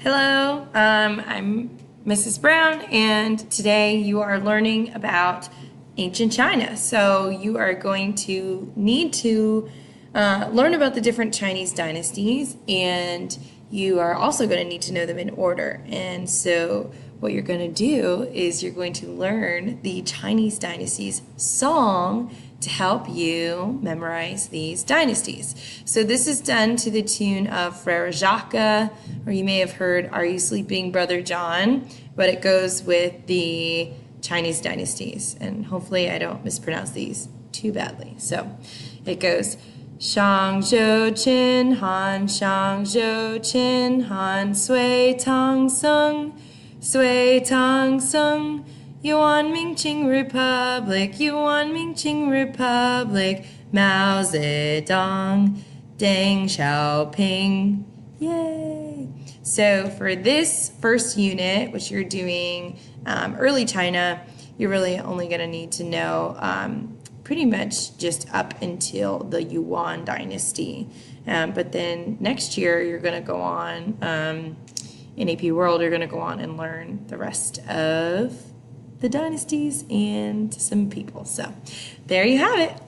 Hello, I'm Mrs. Brown, and today you are learning about ancient China. So you are going to need to learn about the different Chinese dynasties, and you are also going to need to know them in order. And so what you're going to do is you're going to learn the Chinese Dynasties Song to help you memorize these dynasties. So this is done to the tune of Frere Jacques, or you may have heard Are You Sleeping, Brother John? But it goes with the Chinese dynasties, and hopefully I don't mispronounce these too badly. So it goes Shang Zhou Qin Han, Shang Zhou Qin Han, Sui Tang Sung, Sui Tang Sung, Yuan Mingqing Republic, Yuan Mingqing Republic, Mao Zedong, Deng Xiaoping. Yay! So for this first unit, which you're doing early China, you're really only going to need to know pretty much just up until the Yuan dynasty. But then next year, you're going to go on, in AP World, you're going to go on and learn the rest of the dynasties and some people. So there you have it.